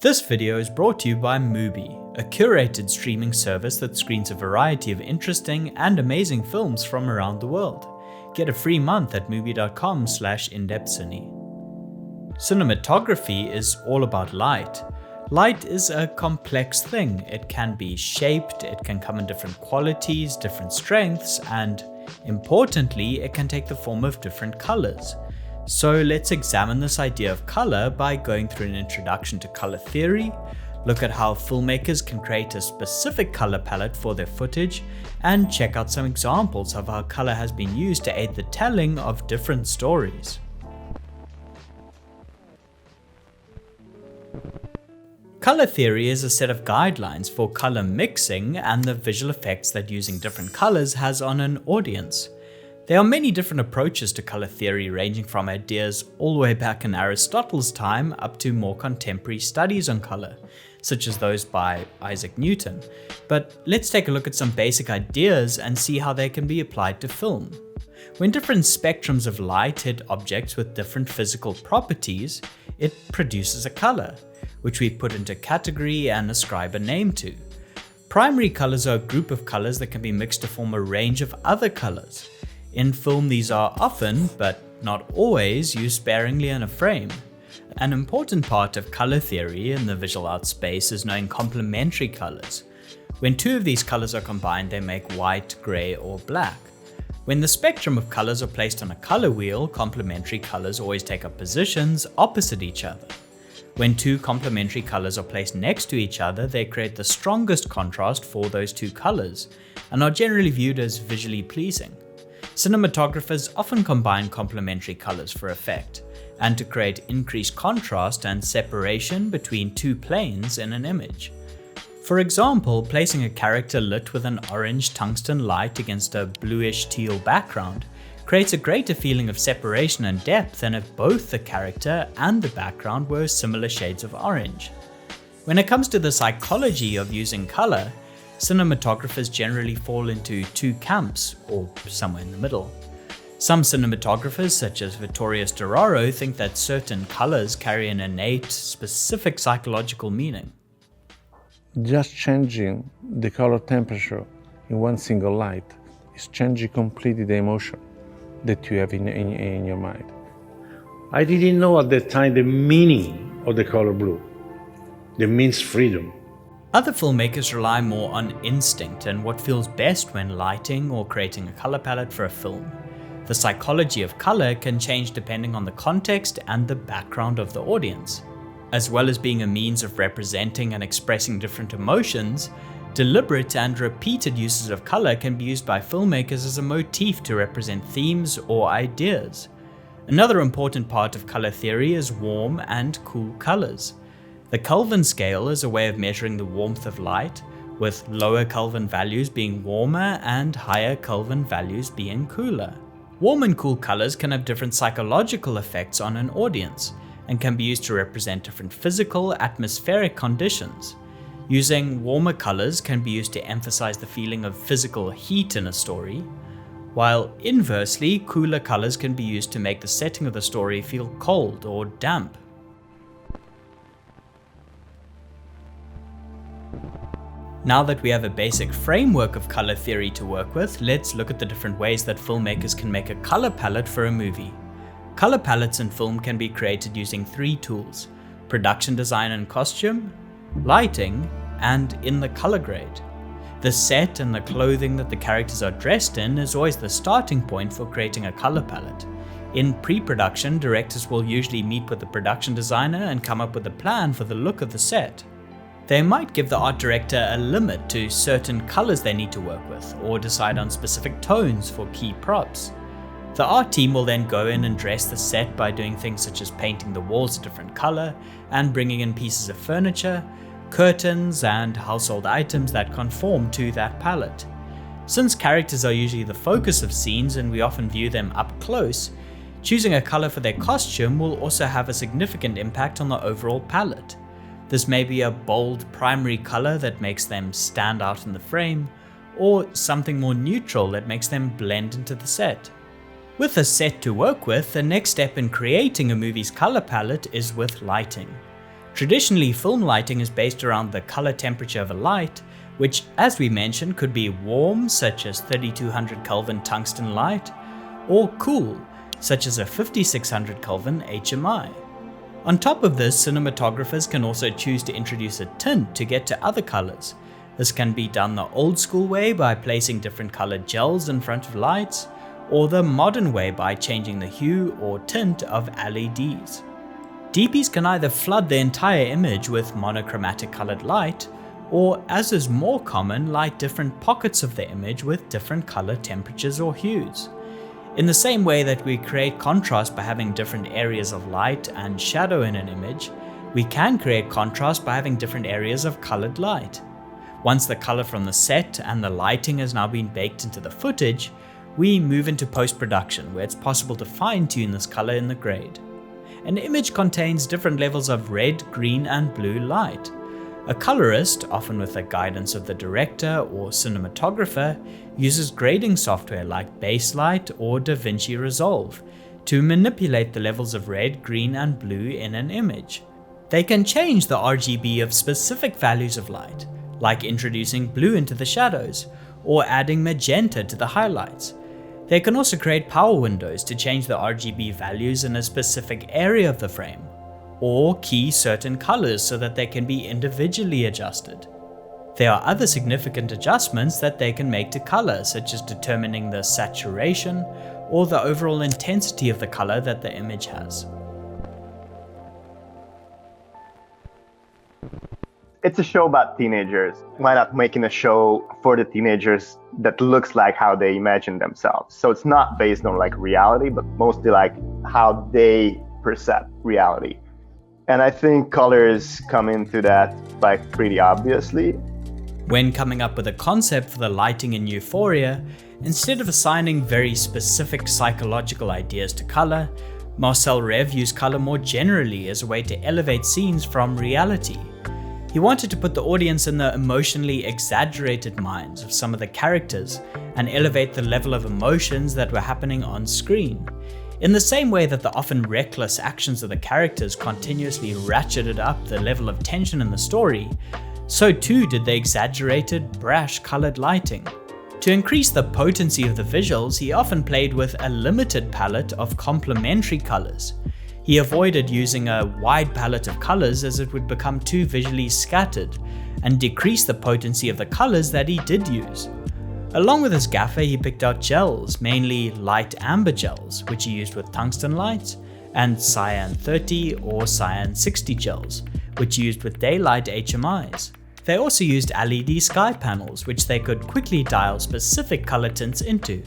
This video is brought to you by MUBI, a curated streaming service that screens a variety of interesting and amazing films from around the world. Get a free month at mubi.com/indepthcine. Cinematography is all about light. Light is a complex thing. It can be shaped, it can come in different qualities, different strengths, and importantly, it can take the form of different colors. So let's examine this idea of color by going through an introduction to color theory, look at how filmmakers can create a specific color palette for their footage, and check out some examples of how color has been used to aid the telling of different stories. Color theory is a set of guidelines for color mixing and the visual effects that using different colors has on an audience. There are many different approaches to color theory, ranging from ideas all the way back in Aristotle's time up to more contemporary studies on color, such as those by Isaac Newton. But let's take a look at some basic ideas and see how they can be applied to film. When different spectrums of light hit objects with different physical properties, it produces a color, which we put into a category and ascribe a name to. Primary colors are a group of colors that can be mixed to form a range of other colors. In film, these are often, but not always, used sparingly in a frame. An important part of color theory in the visual art space is knowing complementary colors. When two of these colors are combined, they make white, gray, or black. When the spectrum of colors are placed on a color wheel, complementary colors always take up positions opposite each other. When two complementary colors are placed next to each other, they create the strongest contrast for those two colors, and are generally viewed as visually pleasing. Cinematographers often combine complementary colors for effect, and to create increased contrast and separation between two planes in an image. For example, placing a character lit with an orange tungsten light against a bluish teal background creates a greater feeling of separation and depth than if both the character and the background were similar shades of orange. When it comes to the psychology of using color, cinematographers generally fall into two camps, or somewhere in the middle. Some cinematographers, such as Vittorio Storaro, think that certain colors carry an innate, specific psychological meaning. Just changing the color temperature in one single light is changing completely the emotion that you have in your mind. I didn't know at that time the meaning of the color blue. It means freedom. Other filmmakers rely more on instinct and what feels best when lighting or creating a color palette for a film. The psychology of color can change depending on the context and the background of the audience. As well as being a means of representing and expressing different emotions, deliberate and repeated uses of color can be used by filmmakers as a motif to represent themes or ideas. Another important part of color theory is warm and cool colors. The Kelvin scale is a way of measuring the warmth of light, with lower Kelvin values being warmer and higher Kelvin values being cooler. Warm and cool colors can have different psychological effects on an audience, and can be used to represent different physical, atmospheric conditions. Using warmer colors can be used to emphasize the feeling of physical heat in a story, while inversely, cooler colors can be used to make the setting of the story feel cold or damp. Now that we have a basic framework of color theory to work with, let's look at the different ways that filmmakers can make a color palette for a movie. Color palettes in film can be created using three tools: production design and costume, lighting, and in the color grade. The set and the clothing that the characters are dressed in is always the starting point for creating a color palette. In pre-production, directors will usually meet with the production designer and come up with a plan for the look of the set. They might give the art director a limit to certain colors they need to work with, or decide on specific tones for key props. The art team will then go in and dress the set by doing things such as painting the walls a different color and bringing in pieces of furniture, curtains, and household items that conform to that palette. Since characters are usually the focus of scenes and we often view them up close, choosing a color for their costume will also have a significant impact on the overall palette. This may be a bold primary color that makes them stand out in the frame, or something more neutral that makes them blend into the set. With a set to work with, the next step in creating a movie's color palette is with lighting. Traditionally, film lighting is based around the color temperature of a light, which, as we mentioned, could be warm, such as 3200 Kelvin tungsten light, or cool, such as a 5600 Kelvin HMI. On top of this, cinematographers can also choose to introduce a tint to get to other colors. This can be done the old school way by placing different colored gels in front of lights, or the modern way by changing the hue or tint of LEDs. DPs can either flood the entire image with monochromatic colored light, or, as is more common, light different pockets of the image with different color temperatures or hues. In the same way that we create contrast by having different areas of light and shadow in an image, we can create contrast by having different areas of colored light. Once the color from the set and the lighting has now been baked into the footage, we move into post-production, where it's possible to fine-tune this color in the grade. An image contains different levels of red, green, and blue light. A colorist, often with the guidance of the director or cinematographer, uses grading software like Baselight or DaVinci Resolve to manipulate the levels of red, green, and blue in an image. They can change the RGB of specific values of light, like introducing blue into the shadows or adding magenta to the highlights. They can also create power windows to change the RGB values in a specific area of the frame, or key certain colors so that they can be individually adjusted. There are other significant adjustments that they can make to color, such as determining the saturation or the overall intensity of the color that the image has. It's a show about teenagers. Why not making a show for the teenagers that looks like how they imagine themselves? So it's not based on like reality, but mostly like how they perceive reality. And I think colors come into that like pretty obviously. When coming up with a concept for the lighting in Euphoria, instead of assigning very specific psychological ideas to color, Marcel Rev used color more generally as a way to elevate scenes from reality. He wanted to put the audience in the emotionally exaggerated minds of some of the characters and elevate the level of emotions that were happening on screen. In the same way that the often reckless actions of the characters continuously ratcheted up the level of tension in the story, so too did the exaggerated, brash colored lighting. To increase the potency of the visuals, he often played with a limited palette of complementary colors. He avoided using a wide palette of colors as it would become too visually scattered and decrease the potency of the colors that he did use. Along with his gaffer, he picked out gels, mainly light amber gels, which he used with tungsten lights, and cyan 30 or cyan 60 gels, which he used with daylight HMIs. They also used LED sky panels, which they could quickly dial specific color tints into.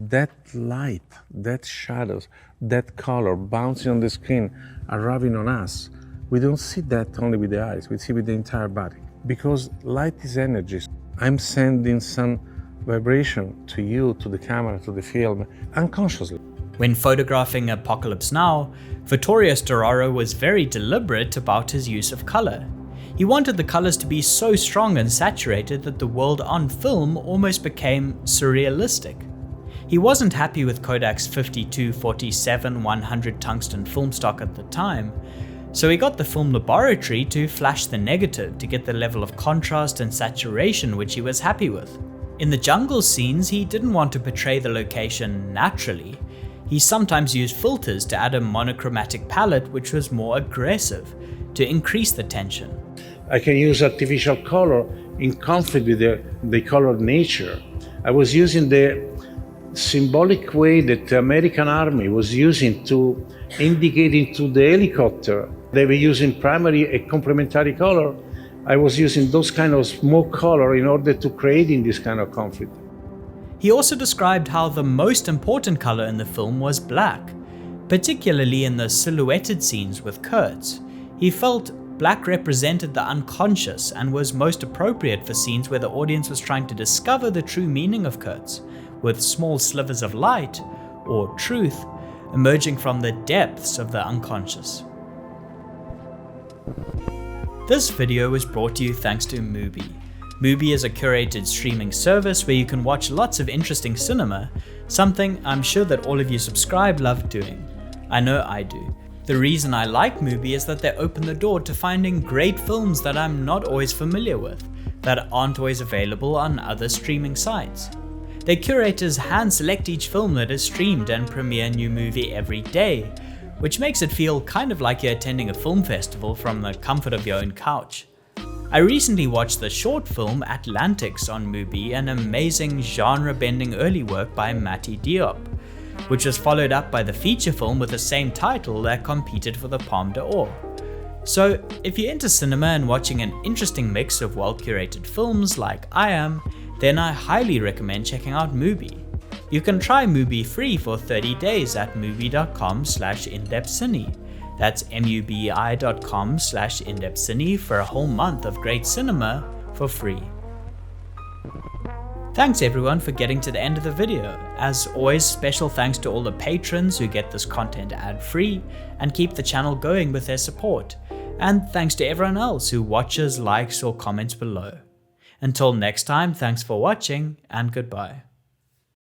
That light, that shadows, that color bouncing on the screen, arriving on us, we don't see that only with the eyes, we see with the entire body. Because light is energy. I'm sending some vibration to you, to the camera, to the film, unconsciously. When photographing Apocalypse Now, Vittorio Storaro was very deliberate about his use of color. He wanted the colors to be so strong and saturated that the world on film almost became surrealistic. He wasn't happy with Kodak's 52-47-100 tungsten film stock at the time, so he got the film laboratory to flash the negative to get the level of contrast and saturation which he was happy with. In the jungle scenes, he didn't want to portray the location naturally. He sometimes used filters to add a monochromatic palette which was more aggressive, to increase the tension. I can use artificial color in conflict with the color nature. I was using the symbolic way that the American army was using to indicate into the helicopter. They were using primary and complementary color. I was using those kind of smoke color in order to create in this kind of conflict. He also described how the most important color in the film was black, particularly in the silhouetted scenes with Kurtz. He felt black represented the unconscious and was most appropriate for scenes where the audience was trying to discover the true meaning of Kurtz, with small slivers of light, or truth, emerging from the depths of the unconscious. This video was brought to you thanks to MUBI. MUBI is a curated streaming service where you can watch lots of interesting cinema, something I'm sure that all of you subscribed love doing. I know I do. The reason I like MUBI is that they open the door to finding great films that I'm not always familiar with, that aren't always available on other streaming sites. Their curators hand select each film that is streamed and premiere a new movie every day, which makes it feel kind of like you're attending a film festival from the comfort of your own couch. I recently watched the short film Atlantics on MUBI, an amazing genre-bending early work by Mati Diop, which was followed up by the feature film with the same title that competed for the Palme d'Or. So if you're into cinema and watching an interesting mix of well-curated films like I am, then I highly recommend checking out MUBI. You can try MUBI free for 30 days at mubi.com/indepthcine. That's mubi.com/indepthcine for a whole month of great cinema for free. Thanks everyone for getting to the end of the video. As always, special thanks to all the patrons who get this content ad-free and keep the channel going with their support. And thanks to everyone else who watches, likes, or comments below. Until next time, thanks for watching and goodbye.